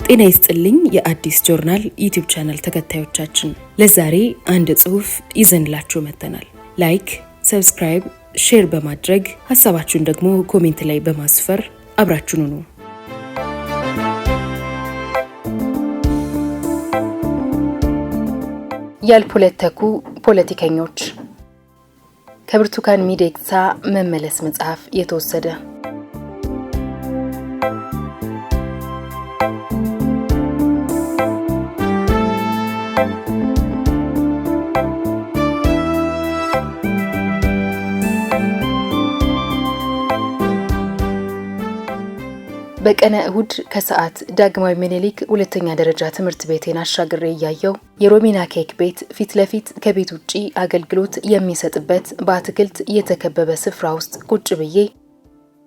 ጤና ይስጥልኝ የአዲስ ጆርናል ዩቲዩብ ቻናል ተከታዮቻችን፣ ለዛሬ አንድ ጽሑፍ ይዘንላችሁ መጥተናል። ላይክ፣ ሰብስክራይብ፣ ሼር በማድረግ ሐሳባችሁን ደግሞ ኮሜንት ላይ በማስፈር አብራችሁን ሁኑ። ያልፖለቲኩ ፖለቲከኞች ከብርቱካን ሚደቅሳ መመለስ መጽሐፍ የተወሰደ። በቀነ እሁድ ከሰዓት ዳግማዊ ምኒልክ ሁለተኛ ደረጃ ትምህርት ቤቴን አሻግሬ እያየው የሮሚና ኬክ ቤት ፊት ለፊት ከቤት ውጪ አገልግሎት የሚሰጥበት በአትክልት የተከበበ ስፍራ ውስጥ ቁጭ ብዬ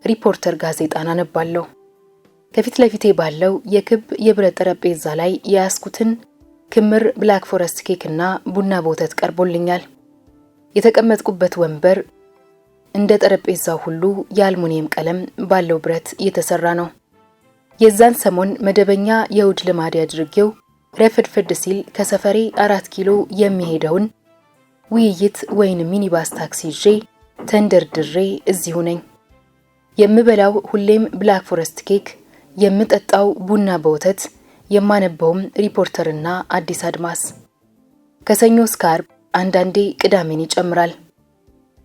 ሪፖርተር ጋዜጣን አነባለሁ። ከፊት ለፊቴ ባለው የክብ የብረት ጠረጴዛ ላይ የያዝኩትን ክምር ብላክ ፎረስት ኬክ እና ቡና በወተት ቀርቦልኛል። የተቀመጥኩበት ወንበር እንደ ጠረጴዛው ሁሉ የአልሙኒየም ቀለም ባለው ብረት የተሰራ ነው። የዛን ሰሞን መደበኛ የውድ ልማድ ያድርጌው ረፍድፍድ ሲል ከሰፈሬ 4 ኪሎ የሚሄደውን ውይይት ወይን ሚኒባስ ታክሲ ይዤ ተንደርድሬ እዚሁ ነኝ። የምበላው ሁሌም ብላክ ፎረስት ኬክ፣ የምጠጣው ቡና በወተት፣ የማነበውም ሪፖርተርና አዲስ አድማስ። ከሰኞ እስከ ዓርብ አንዳንዴ ቅዳሜን ይጨምራል።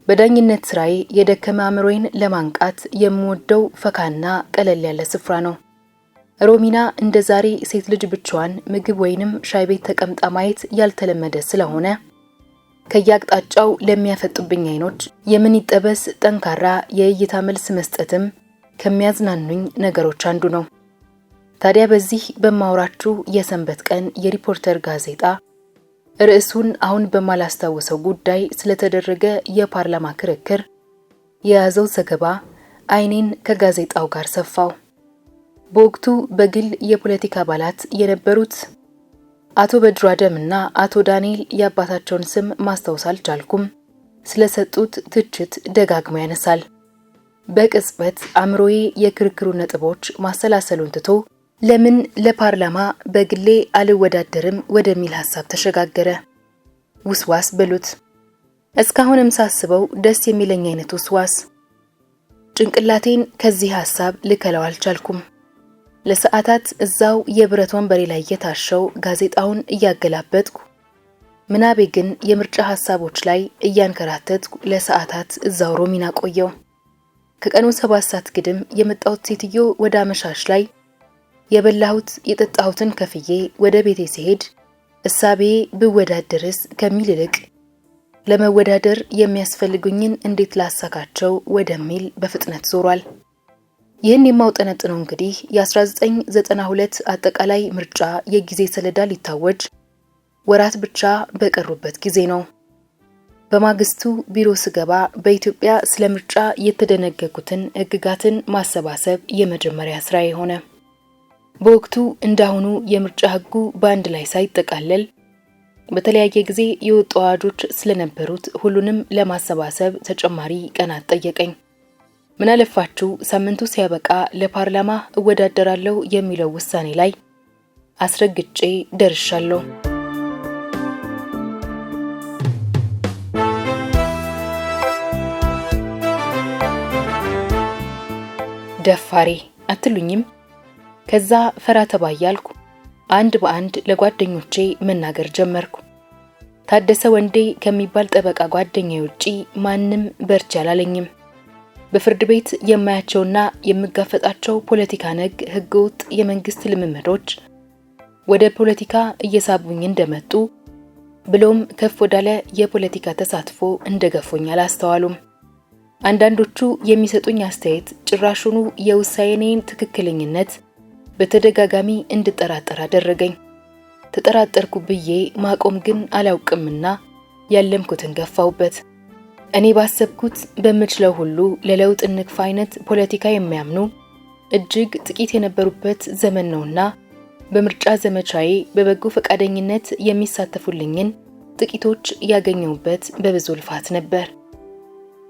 በዳኝነት ስራዬ የደከመ አእምሮዬን ለማንቃት የምወደው ፈካና ቀለል ያለ ስፍራ ነው። ሮሚና እንደ ዛሬ ሴት ልጅ ብቻዋን ምግብ ወይንም ሻይ ቤት ተቀምጣ ማየት ያልተለመደ ስለሆነ ከያቅጣጫው ለሚያፈጡብኝ አይኖች የምን ይጠበስ ጠንካራ የእይታ መልስ መስጠትም ከሚያዝናኑኝ ነገሮች አንዱ ነው። ታዲያ በዚህ በማውራችሁ የሰንበት ቀን የሪፖርተር ጋዜጣ ርዕሱን አሁን በማላስታውሰው ጉዳይ ስለተደረገ የፓርላማ ክርክር የያዘው ዘገባ አይኔን ከጋዜጣው ጋር ሰፋው። በወቅቱ በግል የፖለቲካ አባላት የነበሩት አቶ በድሩ አደምና አቶ ዳንኤል የአባታቸውን ስም ማስታወስ አልቻልኩም ስለሰጡት ትችት ደጋግሞ ያነሳል። በቅጽበት አእምሮዬ የክርክሩ ነጥቦች ማሰላሰሉን ትቶ ለምን ለፓርላማ በግሌ አልወዳደርም ወደሚል ሐሳብ ተሸጋገረ። ውስዋስ በሉት። እስካሁንም ሳስበው ደስ የሚለኝ አይነት ውስዋስ። ጭንቅላቴን ከዚህ ሐሳብ ልከለው አልቻልኩም። ለሰዓታት እዛው የብረት ወንበሬ ላይ የታሸው ጋዜጣውን እያገላበጥኩ ምናቤ ግን የምርጫ ሐሳቦች ላይ እያንከራተትኩ ለሰዓታት እዛው ሮሚና ቆየው። ከቀኑ 7 ሰዓት ግድም የመጣሁት ሴትዮ ወደ አመሻሽ ላይ የበላሁት የጠጣሁትን ከፍዬ ወደ ቤቴ ሲሄድ እሳቤ ብወዳደርስ ከሚል ይልቅ ለመወዳደር የሚያስፈልጉኝን እንዴት ላሳካቸው ወደሚል በፍጥነት ዞሯል። ይህን የማውጠነጥነው እንግዲህ የ1992 አጠቃላይ ምርጫ የጊዜ ሰሌዳ ሊታወጅ ወራት ብቻ በቀሩበት ጊዜ ነው። በማግስቱ ቢሮ ስገባ በኢትዮጵያ ስለ ምርጫ የተደነገጉትን ሕግጋትን ማሰባሰብ የመጀመሪያ ስራዬ ሆነ። በወቅቱ እንዳሁኑ የምርጫ ሕጉ በአንድ ላይ ሳይጠቃለል በተለያየ ጊዜ የወጡ አዋጆች ስለነበሩት ሁሉንም ለማሰባሰብ ተጨማሪ ቀናት ጠየቀኝ። ምን አለፋችሁ ሳምንቱ ሲያበቃ ለፓርላማ እወዳደራለሁ የሚለው ውሳኔ ላይ አስረግጬ ደርሻለሁ። ደፋሬ አትሉኝም? ከዛ ፈራ ተባያልኩ አንድ በአንድ ለጓደኞቼ መናገር ጀመርኩ። ታደሰ ወንዴ ከሚባል ጠበቃ ጓደኛዬ ውጪ ማንም በርቻ አላለኝም። በፍርድ ቤት የማያቸውና የምጋፈጣቸው ፖለቲካ ነክ ህገወጥ የመንግስት ልምምዶች ወደ ፖለቲካ እየሳቡኝ እንደመጡ ብሎም ከፍ ወዳለ የፖለቲካ ተሳትፎ እንደገፉኝ አላስተዋሉም። አንዳንዶቹ የሚሰጡኝ አስተያየት ጭራሹኑ የውሳኔን ትክክለኝነት በተደጋጋሚ እንድጠራጠር አደረገኝ። ተጠራጠርኩ ብዬ ማቆም ግን አላውቅምና ያለምኩትን ገፋውበት። እኔ ባሰብኩት በምችለው ሁሉ ለለውጥ እንክፋ አይነት ፖለቲካ የሚያምኑ እጅግ ጥቂት የነበሩበት ዘመን ነውና በምርጫ ዘመቻዬ በበጎ ፈቃደኝነት የሚሳተፉልኝን ጥቂቶች ያገኘውበት በብዙ ልፋት ነበር።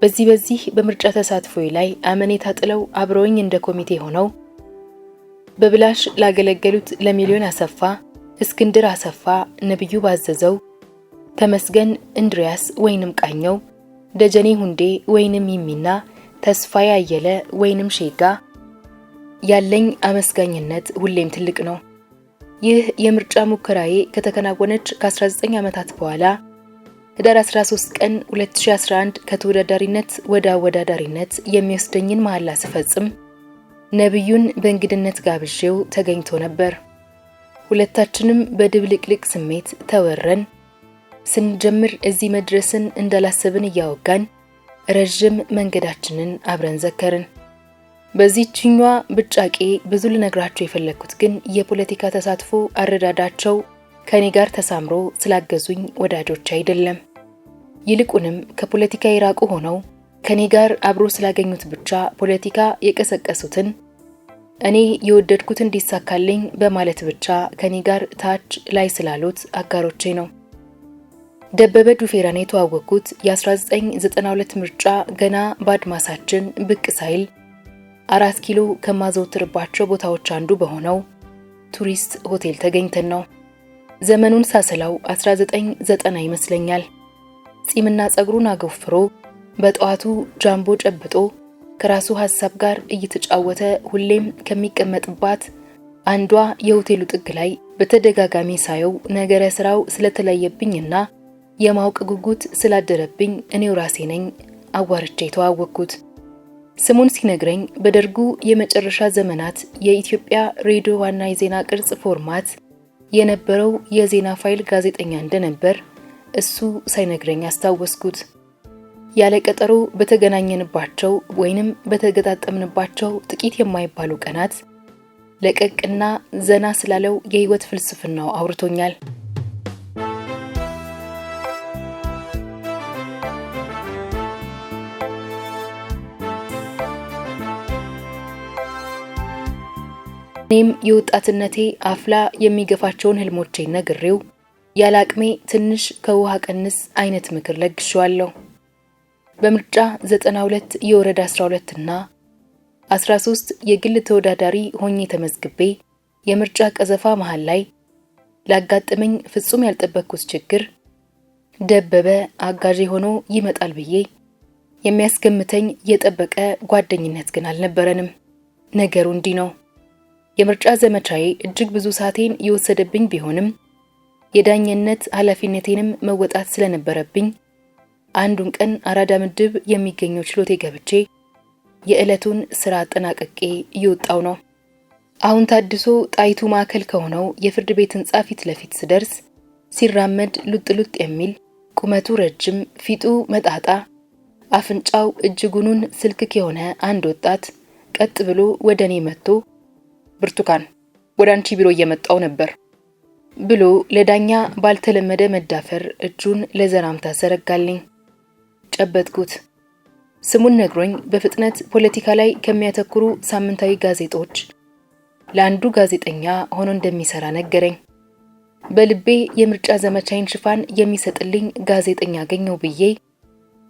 በዚህ በምርጫ ተሳትፎዬ ላይ አመኔታ ጥለው አብረውኝ እንደ ኮሚቴ ሆነው በብላሽ ላገለገሉት ለሚሊዮን አሰፋ፣ እስክንድር አሰፋ፣ ነብዩ ባዘዘው፣ ተመስገን እንድሪያስ ወይንም ቃኘው፣ ደጀኔ ሁንዴ ወይንም ይሚና፣ ተስፋዬ አየለ ወይንም ሼጋ ያለኝ አመስጋኝነት ሁሌም ትልቅ ነው። ይህ የምርጫ ሙከራዬ ከተከናወነች ከ19 ዓመታት በኋላ ህዳር 13 ቀን 2011 ከተወዳዳሪነት ወደ አወዳዳሪነት የሚወስደኝን መሐላ ስፈጽም ነብዩን በእንግድነት ጋብዤው ተገኝቶ ነበር። ሁለታችንም በድብልቅልቅ ስሜት ተወረን ስንጀምር እዚህ መድረስን እንዳላሰብን እያወጋን ረጅም መንገዳችንን አብረን ዘከርን። በዚህኛዋ ብጫቄ ብዙ ልነግራቸው የፈለኩት ግን የፖለቲካ ተሳትፎ አረዳዳቸው ከኔ ጋር ተሳምሮ ስላገዙኝ ወዳጆች አይደለም። ይልቁንም ከፖለቲካ የራቁ ሆነው ከኔ ጋር አብሮ ስላገኙት ብቻ ፖለቲካ የቀሰቀሱትን እኔ የወደድኩት እንዲሳካልኝ በማለት ብቻ ከኔ ጋር ታች ላይ ስላሉት አጋሮቼ ነው። ደበበ ዱፌራን የተዋወቅኩት የ1992 ምርጫ ገና በአድማሳችን ብቅ ሳይል 4 ኪሎ ከማዘውትርባቸው ቦታዎች አንዱ በሆነው ቱሪስት ሆቴል ተገኝተን ነው። ዘመኑን ሳሰላው 1990 ይመስለኛል። ጺምና ጸጉሩን አጎፍሮ በጠዋቱ ጃምቦ ጨብጦ ከራሱ ሐሳብ ጋር እየተጫወተ ሁሌም ከሚቀመጥባት አንዷ የሆቴሉ ጥግ ላይ በተደጋጋሚ ሳየው ነገረ ስራው ስለተለየብኝና የማውቅ ጉጉት ስላደረብኝ እኔው ራሴ ነኝ አዋርቼ ተዋወቅኩት። ስሙን ሲነግረኝ በደርጉ የመጨረሻ ዘመናት የኢትዮጵያ ሬዲዮ ዋና የዜና ቅርጽ ፎርማት የነበረው የዜና ፋይል ጋዜጠኛ እንደነበር እሱ ሳይነግረኝ አስታወስኩት። ያለ ቀጠሮ በተገናኘንባቸው ወይንም በተገጣጠምንባቸው ጥቂት የማይባሉ ቀናት ለቀቅና ዘና ስላለው የህይወት ፍልስፍናው አውርቶኛል። እኔም የወጣትነቴ አፍላ የሚገፋቸውን ህልሞቼን ነግሬው ያላቅሜ ትንሽ ከውሃ ቀንስ አይነት ምክር ለግሼዋለሁ። በምርጫ 92 የወረዳ 12 እና 13 የግል ተወዳዳሪ ሆኜ ተመዝግቤ የምርጫ ቀዘፋ መሃል ላይ ላጋጠመኝ ፍጹም ያልጠበቅኩት ችግር ደበበ አጋዤ ሆኖ ይመጣል ብዬ የሚያስገምተኝ የጠበቀ ጓደኝነት ግን አልነበረንም። ነገሩ እንዲህ ነው። የምርጫ ዘመቻዬ እጅግ ብዙ ሰዓቴን የወሰደብኝ ቢሆንም የዳኝነት ኃላፊነቴንም መወጣት ስለነበረብኝ አንዱን ቀን አራዳ ምድብ የሚገኘው ችሎቴ ገብቼ የዕለቱን ስራ አጠናቅቄ እየወጣው ነው። አሁን ታድሶ ጣይቱ ማዕከል ከሆነው የፍርድ ቤት ህንጻ ፊት ለፊት ስደርስ ሲራመድ ሉጥ የሚል ቁመቱ ረጅም ፊቱ መጣጣ አፍንጫው እጅጉኑን ስልክክ የሆነ አንድ ወጣት ቀጥ ብሎ ወደኔ መጥቶ ብርቱካን ወደ አንቺ ቢሮ እየመጣው ነበር ብሎ ለዳኛ ባልተለመደ መዳፈር እጁን ለዘራምታ ሰረጋልኝ። ጨበጥኩት። ስሙን ነግሮኝ በፍጥነት ፖለቲካ ላይ ከሚያተኩሩ ሳምንታዊ ጋዜጦች ለአንዱ ጋዜጠኛ ሆኖ እንደሚሰራ ነገረኝ። በልቤ የምርጫ ዘመቻዬን ሽፋን የሚሰጥልኝ ጋዜጠኛ አገኘው ብዬ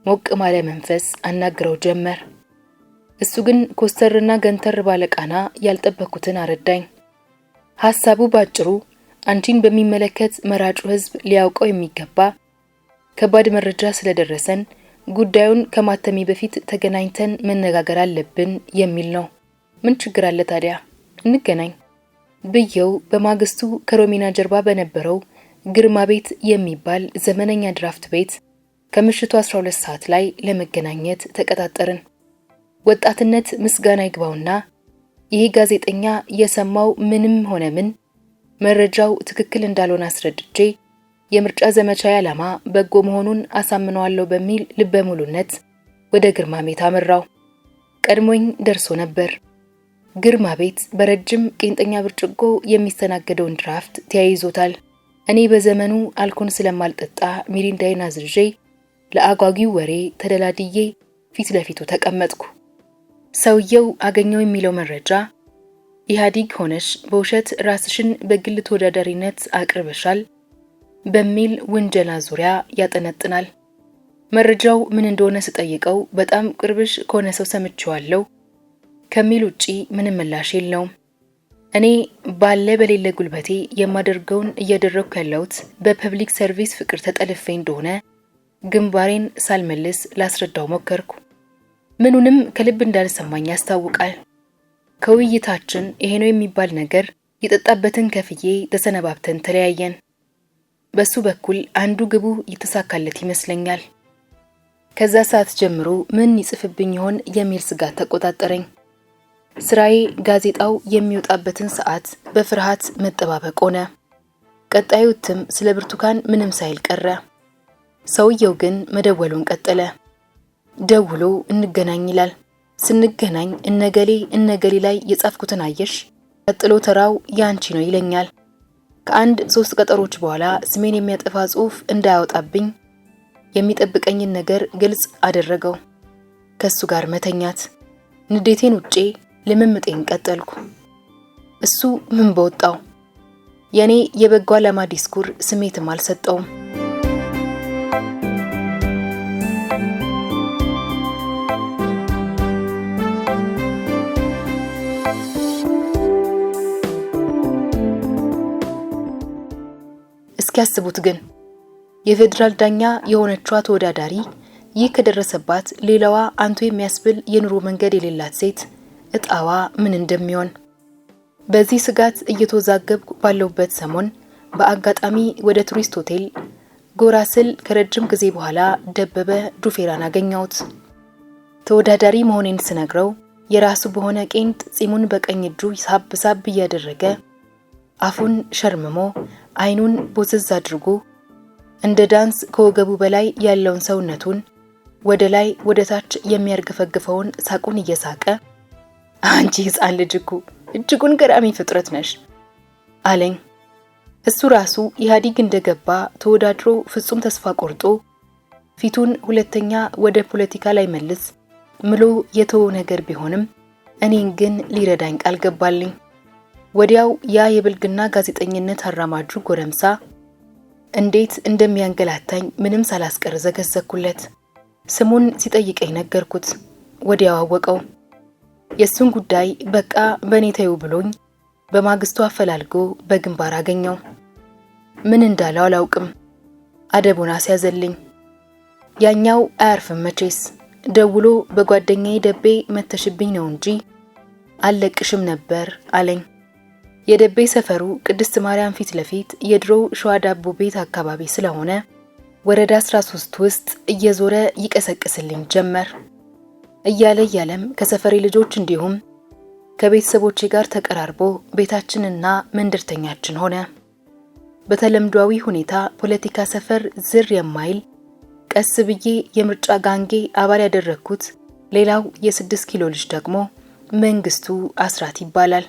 ሞቅ ማለ መንፈስ አናግረው ጀመር። እሱ ግን ኮስተርና ገንተር ባለቃና ያልጠበኩትን አረዳኝ። ሐሳቡ ባጭሩ አንቺን በሚመለከት መራጩ ህዝብ ሊያውቀው የሚገባ ከባድ መረጃ ስለደረሰን ጉዳዩን ከማተሚ በፊት ተገናኝተን መነጋገር አለብን የሚል ነው። ምን ችግር አለ ታዲያ እንገናኝ ብየው በማግስቱ ከሮሚና ጀርባ በነበረው ግርማ ቤት የሚባል ዘመነኛ ድራፍት ቤት ከምሽቱ 12 ሰዓት ላይ ለመገናኘት ተቀጣጠርን። ወጣትነት ምስጋና ይግባውና ይሄ ጋዜጠኛ የሰማው ምንም ሆነ ምን መረጃው ትክክል እንዳልሆነ አስረድቼ የምርጫ ዘመቻ ዓላማ በጎ መሆኑን አሳምነዋለሁ በሚል ልበ ሙሉነት ወደ ግርማ ቤት አመራው። ቀድሞኝ ደርሶ ነበር። ግርማ ቤት በረጅም ቄንጠኛ ብርጭቆ የሚስተናገደውን ድራፍት ተያይዞታል። እኔ በዘመኑ አልኮል ስለማልጠጣ ሚሪንዳይን አዝዤ ለአጓጊው ወሬ ተደላድዬ ፊት ለፊቱ ተቀመጥኩ። ሰውየው አገኘው የሚለው መረጃ ኢህአዲግ ሆነሽ በውሸት ራስሽን በግል ተወዳዳሪነት አቅርበሻል በሚል ወንጀላ ዙሪያ ያጠነጥናል። መረጃው ምን እንደሆነ ስጠይቀው በጣም ቅርብሽ ከሆነ ሰው ሰምቼዋለሁ ከሚል ውጪ ምንም ምላሽ የለውም። እኔ ባለ በሌለ ጉልበቴ የማደርገውን እያደረኩ ያለሁት በፐብሊክ ሰርቪስ ፍቅር ተጠልፌ እንደሆነ ግንባሬን ሳልመልስ ላስረዳው ሞከርኩ። ምኑንም ከልብ እንዳልሰማኝ ያስታውቃል። ከውይይታችን ይሄ ነው የሚባል ነገር የጠጣበትን ከፍዬ ተሰነባብተን ተለያየን። በሱ በኩል አንዱ ግቡ የተሳካለት ይመስለኛል። ከዛ ሰዓት ጀምሮ ምን ይጽፍብኝ ይሆን የሚል ስጋት ተቆጣጠረኝ። ስራዬ ጋዜጣው የሚወጣበትን ሰዓት በፍርሃት መጠባበቅ ሆነ። ቀጣዩ እትም ስለ ብርቱካን ምንም ሳይል ቀረ። ሰውየው ግን መደወሉን ቀጠለ። ደውሎ እንገናኝ ይላል። ስንገናኝ እነገሌ ላይ የጻፍኩትን አየሽ፣ ቀጥሎ ተራው ያንቺ ነው ይለኛል። ከአንድ 3 ቀጠሮች በኋላ ስሜን የሚያጠፋ ጽሑፍ እንዳያወጣብኝ የሚጠብቀኝን ነገር ግልጽ አደረገው። ከሱ ጋር መተኛት፣ ንዴቴን ውጬ ልምምጤን ቀጠልኩ። እሱ ምን በወጣው? የኔ የበጎ ዓላማ ዲስኩር ስሜትም አልሰጠውም። እስኪያስቡት ግን የፌደራል ዳኛ የሆነችዋ ተወዳዳሪ ይህ ከደረሰባት ሌላዋ አንቱ የሚያስብል የኑሮ መንገድ የሌላት ሴት እጣዋ ምን እንደሚሆን። በዚህ ስጋት እየተወዛገብኩ ባለሁበት ሰሞን በአጋጣሚ ወደ ቱሪስት ሆቴል ጎራ ስል ከረጅም ጊዜ በኋላ ደበበ ዱፌራን አገኘሁት። ተወዳዳሪ መሆኔን ስነግረው የራሱ በሆነ ቄንጥ ጺሙን በቀኝ እጁ ሳብ እያደረገ አፉን ሸርምሞ አይኑን ቦዝዝ አድርጎ እንደ ዳንስ ከወገቡ በላይ ያለውን ሰውነቱን ወደ ላይ ወደ ታች የሚያርገፈግፈውን ሳቁን እየሳቀ አንቺ ሕፃን ልጅ እኮ እጅጉን ገራሚ ፍጥረት ነሽ አለኝ። እሱ ራሱ ኢህአዴግ እንደገባ ተወዳድሮ ፍጹም ተስፋ ቆርጦ ፊቱን ሁለተኛ ወደ ፖለቲካ ላይ መልስ ምሎ የተወው ነገር ቢሆንም እኔን ግን ሊረዳኝ ቃል ገባልኝ። ወዲያው ያ የብልግና ጋዜጠኝነት አራማጁ ጎረምሳ እንዴት እንደሚያንገላታኝ ምንም ሳላስቀር ዘገዘኩለት። ስሙን ሲጠይቀኝ ነገርኩት። ወዲያው አወቀው። የሱን ጉዳይ በቃ በኔ ተይው ብሎኝ በማግስቱ አፈላልጎ በግንባር አገኘው። ምን እንዳለው አላውቅም። አደቡን አስያዘልኝ። ያኛው አያርፍም መቼስ። ደውሎ በጓደኛዬ ደቤ መተሽብኝ ነው እንጂ አለቅሽም ነበር አለኝ። የደቤ ሰፈሩ ቅድስት ማርያም ፊት ለፊት የድሮው ሸዋ ዳቦ ቤት አካባቢ ስለሆነ ወረዳ 13 ውስጥ እየዞረ ይቀሰቅስልኝ ጀመር። እያለም ከሰፈሬ ልጆች እንዲሁም ከቤተሰቦቼ ጋር ተቀራርቦ ቤታችንና መንደርተኛችን ሆነ። በተለምዷዊ ሁኔታ ፖለቲካ ሰፈር ዝር የማይል ቀስ ብዬ የምርጫ ጋንጌ አባል ያደረኩት ሌላው የ6 ኪሎ ልጅ ደግሞ መንግስቱ አስራት ይባላል።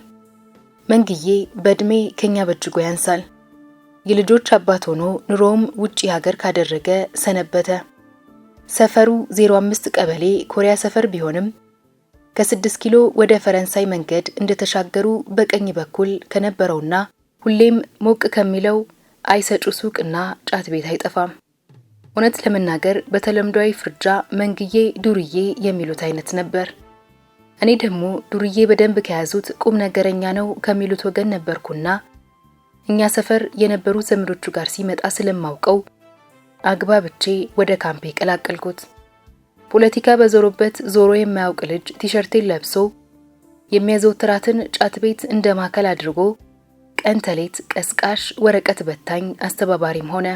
መንግዬ በእድሜ ከኛ በእጅጉ ያንሳል። የልጆች አባት ሆኖ ኑሮም ውጪ ሀገር ካደረገ ሰነበተ። ሰፈሩ 05 ቀበሌ ኮሪያ ሰፈር ቢሆንም ከ6 ኪሎ ወደ ፈረንሳይ መንገድ እንደተሻገሩ በቀኝ በኩል ከነበረውና ሁሌም ሞቅ ከሚለው አይሰጩ ሱቅና ጫት ቤት አይጠፋም። እውነት ለመናገር በተለምዷዊ ፍርጃ መንግዬ ዱርዬ የሚሉት አይነት ነበር። እኔ ደግሞ ዱርዬ በደንብ ከያዙት ቁም ነገረኛ ነው ከሚሉት ወገን ነበርኩና እኛ ሰፈር የነበሩ ዘመዶቹ ጋር ሲመጣ ስለማውቀው አግባብቼ ወደ ካምፔ ቀላቀልኩት። ፖለቲካ በዞሮበት ዞሮ የማያውቅ ልጅ ቲሸርቴን ለብሶ የሚያዘወትራትን ጫት ቤት እንደ ማከል አድርጎ ቀን ተሌት ቀስቃሽ ወረቀት በታኝ አስተባባሪም ሆነ።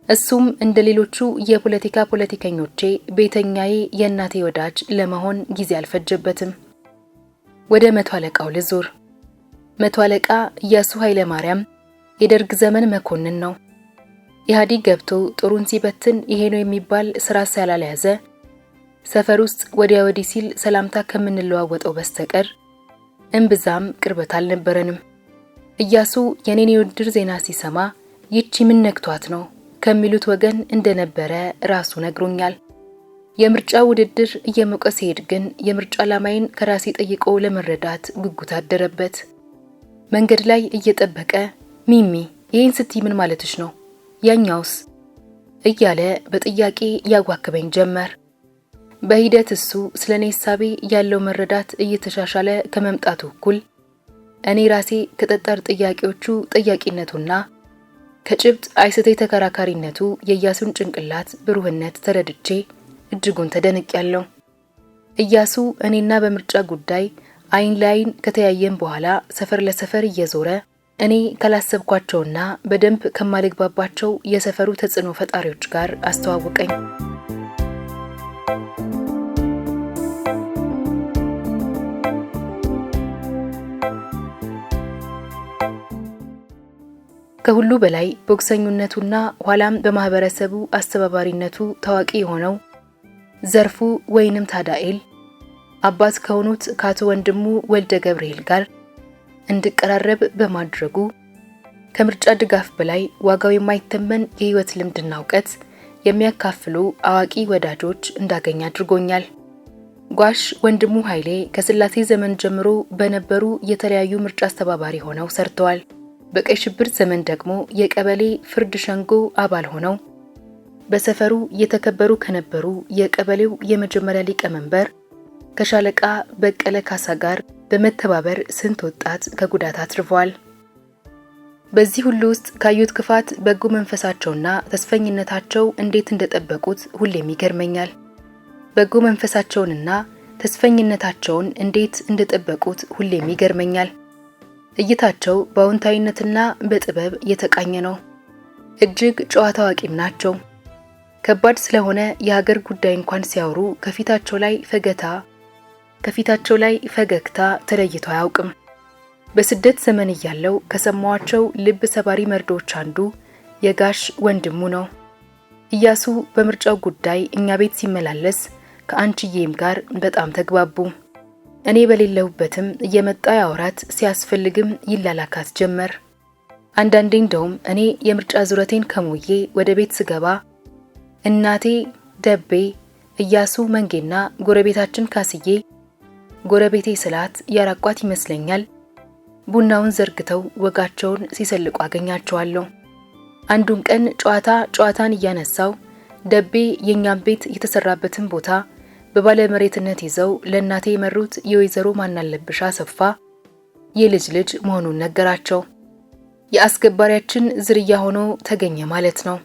እሱም እንደ ሌሎቹ የፖለቲካ ፖለቲከኞቼ ቤተኛዬ የእናቴ ወዳጅ ለመሆን ጊዜ አልፈጀበትም። ወደ መቶ አለቃው ልዞር። መቶ አለቃ ኢያሱ ኃይለ ማርያም የደርግ ዘመን መኮንን ነው። ኢህአዴግ ገብቶ ጦሩን ሲበትን ይሄ ነው የሚባል ስራ ሳላልያዘ ሰፈር ውስጥ ወዲያ ወዲህ ሲል ሰላምታ ከምንለዋወጠው በስተቀር እምብዛም ቅርበት አልነበረንም። ኢያሱ የኔን የውድድር ዜና ሲሰማ ይቺ ምን ነክቷት ነው ከሚሉት ወገን እንደነበረ ራሱ ነግሮኛል። የምርጫ ውድድር እየሞቀ ሲሄድ ግን የምርጫ ዓላማዬን ከራሴ ጠይቆ ለመረዳት ጉጉት አደረበት። መንገድ ላይ እየጠበቀ ሚሚ ይሄን ስትይ ምን ማለትሽ ነው? ያኛውስ እያለ በጥያቄ ያጓክበኝ ጀመር። በሂደት እሱ ስለኔ ሐሳቤ ያለው መረዳት እየተሻሻለ ከመምጣቱ እኩል እኔ ራሴ ከጠጣር ጥያቄዎቹ ጥያቄነቱና ከጭብጥ አይስቴ ተከራካሪነቱ የኢያሱን ጭንቅላት ብሩህነት ተረድቼ እጅጉን ተደንቄያለሁ። ኢያሱ እኔና በምርጫ ጉዳይ አይን ላይን ከተያየን በኋላ ሰፈር ለሰፈር እየዞረ እኔ ካላሰብኳቸውና በደንብ ከማልግባባቸው የሰፈሩ ተጽዕኖ ፈጣሪዎች ጋር አስተዋወቀኝ። ከሁሉ በላይ ቦክሰኝነቱና ኋላም በማህበረሰቡ አስተባባሪነቱ ታዋቂ የሆነው ዘርፉ ወይንም ታዳኤል አባት ከሆኑት ካቶ ወንድሙ ወልደ ገብርኤል ጋር እንድቀራረብ በማድረጉ ከምርጫ ድጋፍ በላይ ዋጋው የማይተመን የህይወት ልምድና ዕውቀት የሚያካፍሉ አዋቂ ወዳጆች እንዳገኝ አድርጎኛል። ጓሽ ወንድሙ ኃይሌ ከስላሴ ዘመን ጀምሮ በነበሩ የተለያዩ ምርጫ አስተባባሪ ሆነው ሰርተዋል። በቀይ ሽብር ዘመን ደግሞ የቀበሌ ፍርድ ሸንጎ አባል ሆነው በሰፈሩ የተከበሩ ከነበሩ የቀበሌው የመጀመሪያ ሊቀመንበር ከሻለቃ በቀለ ካሳ ጋር በመተባበር ስንት ወጣት ከጉዳት አትርፈዋል። በዚህ ሁሉ ውስጥ ካዩት ክፋት በጎ መንፈሳቸውና ተስፈኝነታቸው እንዴት እንደጠበቁት ሁሌም ይገርመኛል። በጎ መንፈሳቸውንና ተስፈኝነታቸውን እንዴት እንደጠበቁት ሁሌም ይገርመኛል። እይታቸው በአዎንታዊነትና በጥበብ የተቃኘ ነው። እጅግ ጨዋታ አዋቂም ናቸው። ከባድ ስለሆነ የሀገር ጉዳይ እንኳን ሲያወሩ ከፊታቸው ላይ ፈገግታ ተለይቶ አያውቅም። በስደት ዘመን እያለው ከሰማዋቸው ልብ ሰባሪ መርዶች አንዱ የጋሽ ወንድሙ ነው። ኢያሱ በምርጫው ጉዳይ እኛ ቤት ሲመላለስ ከአንቺዬም ጋር በጣም ተግባቡ። እኔ በሌለሁበትም እየመጣ ያወራት ሲያስፈልግም ይላላካት ጀመር። አንዳንዴ እንደውም እኔ የምርጫ ዙረቴን ከሞዬ ወደ ቤት ስገባ እናቴ ደቤ፣ ኢያሱ መንጌና ጎረቤታችን ካስዬ ጎረቤቴ ስላት ያራቋት ይመስለኛል ቡናውን ዘርግተው ወጋቸውን ሲሰልቁ አገኛቸዋለሁ። አንዱን ቀን ጨዋታን እያነሳው ደቤ የኛም ቤት የተሰራበትን ቦታ በባለ መሬትነት ይዘው ለእናቴ የመሩት የወይዘሮ ማናለብሽ አሰፋ የልጅ ልጅ መሆኑን ነገራቸው። የአስገባሪያችን ዝርያ ሆኖ ተገኘ ማለት ነው።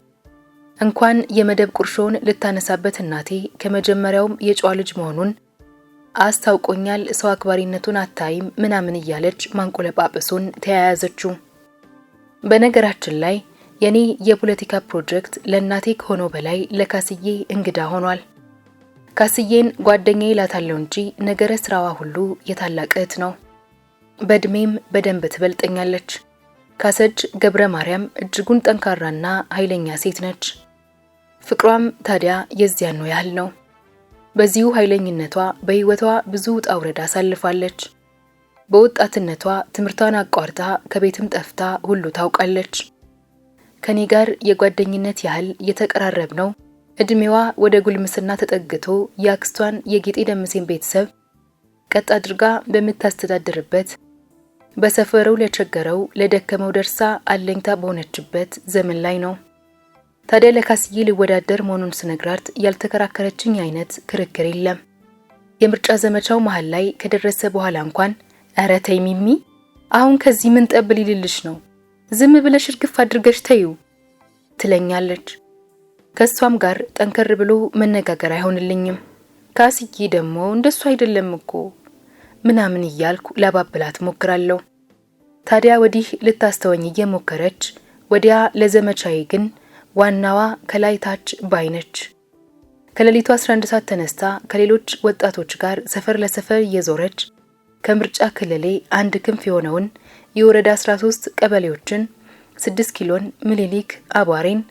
እንኳን የመደብ ቁርሾን ልታነሳበት እናቴ ከመጀመሪያውም የጨዋ ልጅ መሆኑን አስታውቆኛል። ሰው አክባሪነቱን አታይም ምናምን እያለች ማንቆለጳጳሱን ተያያዘችው። በነገራችን ላይ የኔ የፖለቲካ ፕሮጀክት ለእናቴ ከሆነው በላይ ለካስዬ እንግዳ ሆኗል። ካስዬን ጓደኛዬ ላታለው እንጂ ነገረ ስራዋ ሁሉ የታላቅ እህት ነው። በእድሜም በደንብ ትበልጠኛለች። ካሰች ገብረ ማርያም እጅጉን ጠንካራና ኃይለኛ ሴት ነች። ፍቅሯም ታዲያ የዚያን ነው ያህል ነው። በዚሁ ኃይለኝነቷ በህይወቷ ብዙ ውጣ ውረድ አሳልፋለች። በወጣትነቷ ትምህርቷን አቋርጣ ከቤትም ጠፍታ ሁሉ ታውቃለች። ከኔ ጋር የጓደኝነት ያህል የተቀራረብ ነው። እድሜዋ ወደ ጉልምስና ተጠግቶ ያክስቷን የጌጤ ደምሴን ቤተሰብ ቀጥ አድርጋ በምታስተዳድርበት በሰፈረው ለቸገረው ለደከመው ደርሳ አለኝታ በሆነችበት ዘመን ላይ ነው። ታዲያ ለካስዬ ሊወዳደር መሆኑን ስነግራት ያልተከራከረችኝ አይነት ክርክር የለም። የምርጫ ዘመቻው መሃል ላይ ከደረሰ በኋላ እንኳን ኧረ ተይ ሚሚ፣ አሁን ከዚህ ምን ጠብ ሊልልሽ ነው? ዝም ብለሽ እርግፍ አድርገሽ ተይው ትለኛለች። ከሷም ጋር ጠንከር ብሎ መነጋገር አይሆንልኝም። ካስዬ ደግሞ እንደሱ አይደለም እኮ ምናምን እያልኩ ላባብላት ሞክራለሁ። ታዲያ ወዲህ ልታስተወኝ እየሞከረች ወዲያ ለዘመቻዬ ግን ዋናዋ ከላይ ታች ባይነች። ከሌሊቱ 11 ሰዓት ተነስታ ከሌሎች ወጣቶች ጋር ሰፈር ለሰፈር እየዞረች ከምርጫ ክልሌ አንድ ክንፍ የሆነውን የወረዳ 13 ቀበሌዎችን 6 ኪሎን ምኒልክ አቧሬን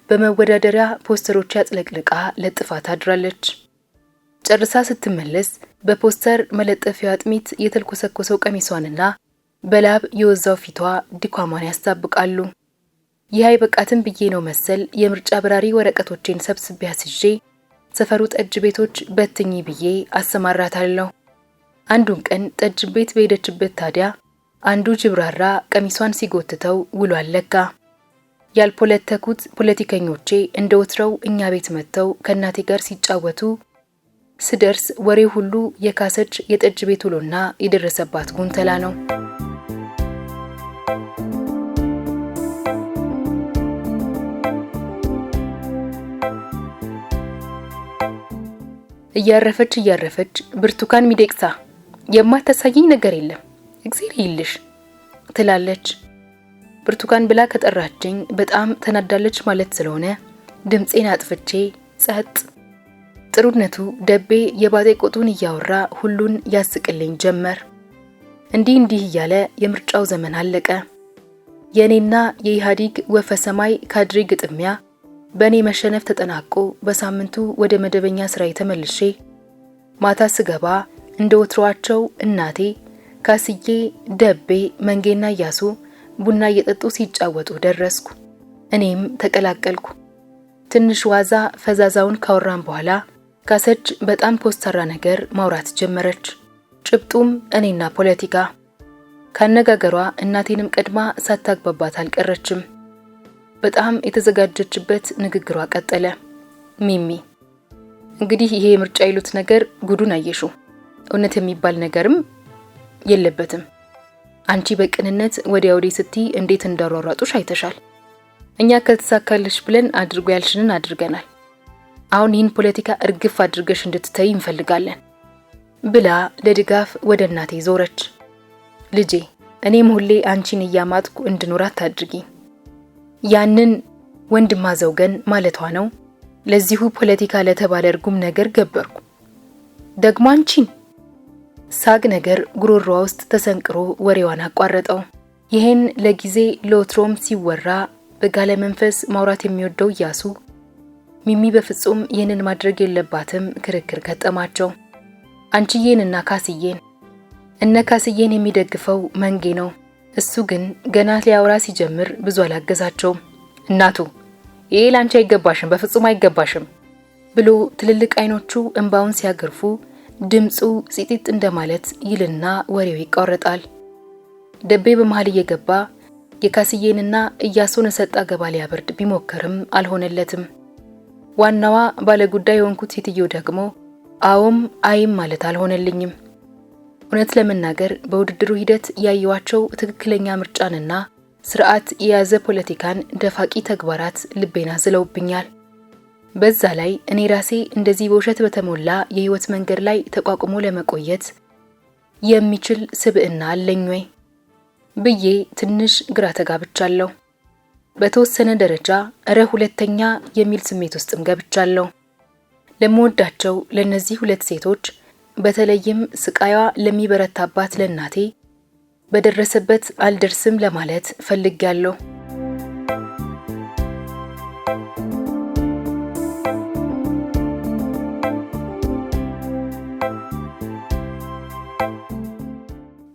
በመወዳደሪያ ፖስተሮች ያጥለቅልቃ ለጥፋት አድራለች። ጨርሳ ስትመለስ በፖስተር መለጠፊያ አጥሚት የተልኮሰኮሰው ቀሚሷንና በላብ የወዛው ፊቷ ድኳማን ያስታብቃሉ። ይህ አይበቃትም ብዬ ነው መሰል የምርጫ በራሪ ወረቀቶችን ሰብስቤ አስይዤ ሰፈሩ ጠጅ ቤቶች በትኝ ብዬ አሰማራታለሁ። አንዱን ቀን ጠጅ ቤት በሄደችበት ታዲያ አንዱ ጅብራራ ቀሚሷን ሲጎትተው ውሎ አለካ። ያልፖለተኩት ፖለቲከኞቼ እንደወትረው እኛ ቤት መጥተው ከናቴ ጋር ሲጫወቱ ስደርስ ወሬ ሁሉ የካሰች የጠጅ ቤት ውሎና የደረሰባት ጉንተላ ነው። እያረፈች ብርቱካን ሚደቅሳ የማታሳየኝ ነገር የለም እግዚአብሔር ይልሽ ትላለች። ብርቱካን ብላ ከጠራችኝ በጣም ተናዳለች ማለት ስለሆነ ድምጼን አጥፍቼ ጸጥ። ጥሩነቱ ደቤ የባጤ ቆጡን እያወራ ሁሉን ያስቅልኝ ጀመር። እንዲህ እያለ የምርጫው ዘመን አለቀ። የኔና የኢህአዴግ ወፈ ሰማይ ካድሬ ግጥሚያ በኔ መሸነፍ ተጠናቆ በሳምንቱ ወደ መደበኛ ስራዬ ተመልሼ ማታ ስገባ እንደ ወትሮአቸው እናቴ፣ ካስዬ፣ ደቤ፣ መንጌና እያሱ ቡና እየጠጡ ሲጫወቱ ደረስኩ። እኔም ተቀላቀልኩ። ትንሽ ዋዛ ፈዛዛውን ካወራን በኋላ ካሰች በጣም ኮስታራ ነገር ማውራት ጀመረች። ጭብጡም እኔና ፖለቲካ። ካነጋገሯ እናቴንም ቀድማ ሳታግባባት አልቀረችም። በጣም የተዘጋጀችበት ንግግሯ ቀጠለ። ሚሚ እንግዲህ ይሄ ምርጫ ይሉት ነገር ጉዱን አየሹ። እውነት የሚባል ነገርም የለበትም። አንቺ በቅንነት ወዲያ ወዲህ ስትይ እንዴት እንዳሯሯጡሽ አይተሻል። እኛ ከተሳካልሽ ብለን አድርጎ ያልሽንን አድርገናል። አሁን ይህን ፖለቲካ እርግፍ አድርገሽ እንድትተይ እንፈልጋለን ብላ ለድጋፍ ወደ እናቴ ዞረች። ልጄ እኔም ሁሌ አንቺን እያማጥኩ እንድኖር አታድርጊ። ያንን ወንድማ ዘውገን ማለቷ ነው። ለዚሁ ፖለቲካ ለተባለ እርጉም ነገር ገበርኩ። ደግሞ አንቺን ሳግ ነገር ጉሮሮዋ ውስጥ ተሰንቅሮ ወሬዋን አቋረጠው። ይሄን ለጊዜ ለወትሮም ሲወራ በጋለ መንፈስ ማውራት የሚወደው እያሱ ሚሚ በፍጹም ይህንን ማድረግ የለባትም ክርክር ገጠማቸው። አንቺዬንና ካስዬን እነ ካስዬን የሚደግፈው መንጌ ነው። እሱ ግን ገና ሊያወራ ሲጀምር ብዙ አላገዛቸውም። እናቱ ይሄ ላንቺ አይገባሽም፣ በፍጹም አይገባሽም ብሎ ትልልቅ አይኖቹ እንባውን ሲያገርፉ ድምጹ ሲጢጥ እንደማለት ይልና ወሬው ይቋረጣል። ደቤ በመሃል እየገባ የካስዬንና እያሱን ሰጣ ገባ ሊያበርድ ቢሞክርም አልሆነለትም። ዋናዋ ባለጉዳይ የሆንኩት ሴትዮ ደግሞ አዎም አይም ማለት አልሆነልኝም። እውነት ለመናገር በውድድሩ ሂደት ያየዋቸው ትክክለኛ ምርጫንና ስርዓት የያዘ ፖለቲካን ደፋቂ ተግባራት ልቤና ዝለውብኛል። በዛ ላይ እኔ ራሴ እንደዚህ በውሸት በተሞላ የህይወት መንገድ ላይ ተቋቁሞ ለመቆየት የሚችል ስብዕና አለኝ ወይ ብዬ ትንሽ ግራ ተጋብቻለሁ። በተወሰነ ደረጃ ሁለተኛ የሚል ስሜት ውስጥም ገብቻለሁ። ለምወዳቸው ለነዚህ ሁለት ሴቶች በተለይም ስቃይዋ ለሚበረታባት ለናቴ በደረሰበት አልደርስም ለማለት ፈልጌያለሁ።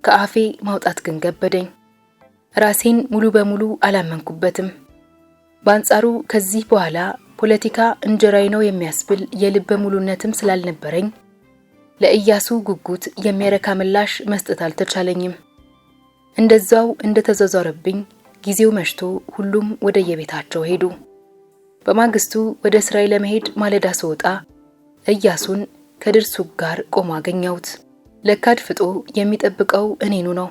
ከአፌ ማውጣት ግን ገበደኝ። ራሴን ሙሉ በሙሉ አላመንኩበትም። በአንጻሩ ከዚህ በኋላ ፖለቲካ እንጀራይ ነው የሚያስብል የልበ ሙሉነትም ስላልነበረኝ ለኢያሱ ጉጉት የሚያረካ ምላሽ መስጠት አልተቻለኝም። እንደዛው እንደተዘዘረብኝ ጊዜው መሽቶ ሁሉም ወደ የቤታቸው ሄዱ። በማግስቱ ወደ ስራይ ለመሄድ ማለዳ ስወጣ ኢያሱን ከድርሱ ጋር ቆሞ አገኘሁት። ለካድ ፍጦ የሚጠብቀው እኔኑ ነው።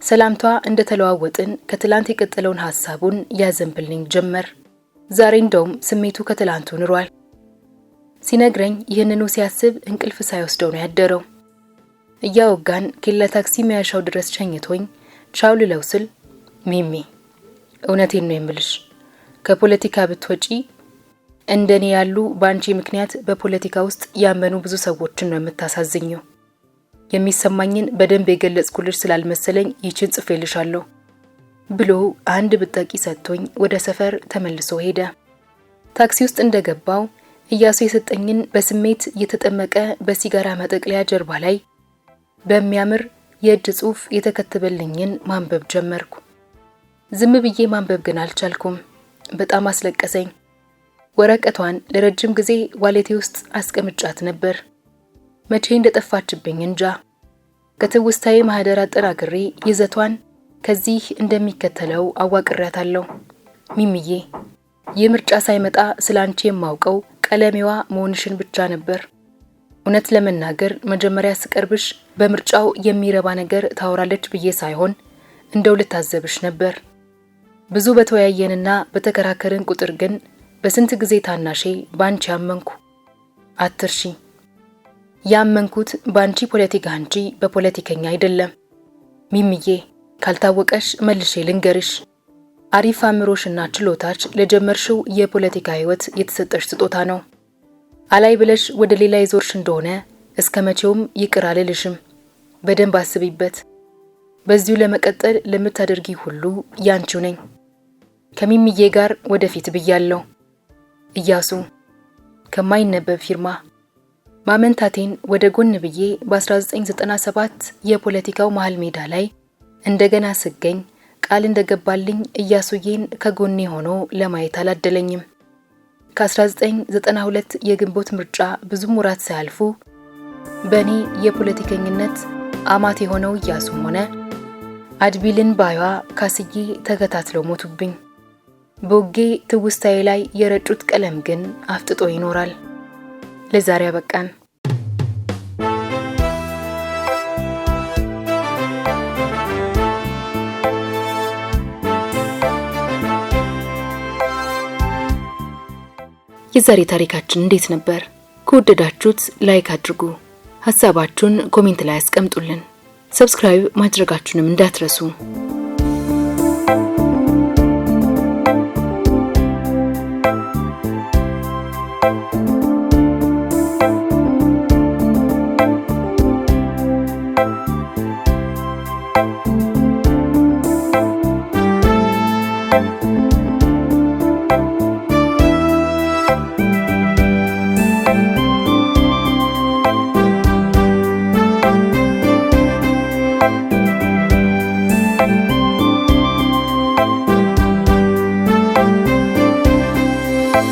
ሰላምቷ እንደተለዋወጥን ከትላንት የቀጠለውን ሐሳቡን ያዘንብልኝ ጀመር። ዛሬ እንደውም ስሜቱ ከትላንቱ ንሯል። ሲነግረኝ ይህንኑ ሲያስብ እንቅልፍ ሳይወስደው ነው ያደረው። እያወጋን ኬላ ታክሲ መያሻው ድረስ ሸኝቶኝ ቻው ልለው ስል ሚሚ እውነቴን ነው የምልሽ፣ ከፖለቲካ ብትወጪ እንደኔ ያሉ ባንቺ ምክንያት በፖለቲካ ውስጥ ያመኑ ብዙ ሰዎችን ነው የምታሳዝኘው። የሚሰማኝን በደንብ የገለጽኩልሽ ስላልመሰለኝ ይችን ጽፌልሻለሁ ብሎ አንድ ብጠቂ ሰጥቶኝ ወደ ሰፈር ተመልሶ ሄደ። ታክሲ ውስጥ እንደገባው ኢያሱ የሰጠኝን በስሜት የተጠመቀ በሲጋራ መጠቅለያ ጀርባ ላይ በሚያምር የእጅ ጽሑፍ የተከተበልኝን ማንበብ ጀመርኩ። ዝም ብዬ ማንበብ ግን አልቻልኩም። በጣም አስለቀሰኝ። ወረቀቷን ለረጅም ጊዜ ዋሌቴ ውስጥ አስቀምጫት ነበር። መቼ እንደጠፋችብኝ እንጃ። ከትውስታዬ ማህደር አጠናቅሬ ይዘቷን ከዚህ እንደሚከተለው አዋቅሬያታለሁ። ሚሚዬ፣ የምርጫ ሳይመጣ ስላንቺ የማውቀው ቀለሜዋ መሆንሽን ብቻ ነበር። እውነት ለመናገር መጀመሪያ ስቀርብሽ በምርጫው የሚረባ ነገር ታወራለች ብዬ ሳይሆን እንደው ልታዘብሽ ነበር። ብዙ በተወያየንና በተከራከርን ቁጥር ግን በስንት ጊዜ ታናሼ ባንቺ አመንኩ። አትርሺ፣ ያመንኩት ባንቺ ፖለቲካ እንጂ በፖለቲከኛ አይደለም። ሚሚዬ ካልታወቀሽ መልሼ ልንገርሽ፣ አሪፍ አእምሮሽና ችሎታች ለጀመርሽው የፖለቲካ ህይወት የተሰጠሽ ስጦታ ነው። አላይ ብለሽ ወደ ሌላ ይዞርሽ እንደሆነ እስከመቼውም ይቅር አልልሽም። በደንብ አስቢበት። በዚሁ ለመቀጠል ለምታደርጊ ሁሉ ያንቺው ነኝ። ከሚሚዬ ጋር ወደፊት ብያለሁ። ኢያሱ ከማይነበብ ፊርማ። ማመንታቴን ወደ ጎን ብዬ በ1997 የፖለቲካው መሃል ሜዳ ላይ እንደገና ስገኝ ቃል እንደገባልኝ ኢያሱዬን ከጎኔ ሆኖ ለማየት አላደለኝም። ከ1992 የግንቦት ምርጫ ብዙም ወራት ሳያልፉ በእኔ የፖለቲከኝነት አማት የሆነው ኢያሱም ሆነ አድቢልን ባዩዋ ካስዬ ተከታትለው ሞቱብኝ። በውጌ ትውስታዬ ላይ የረጩት ቀለም ግን አፍጥጦ ይኖራል። ለዛሬ አበቃን። የዛሬ ታሪካችን እንዴት ነበር? ከወደዳችሁት ላይክ አድርጉ። ሐሳባችሁን ኮሜንት ላይ አስቀምጡልን። ሰብስክራይብ ማድረጋችሁንም እንዳትረሱ።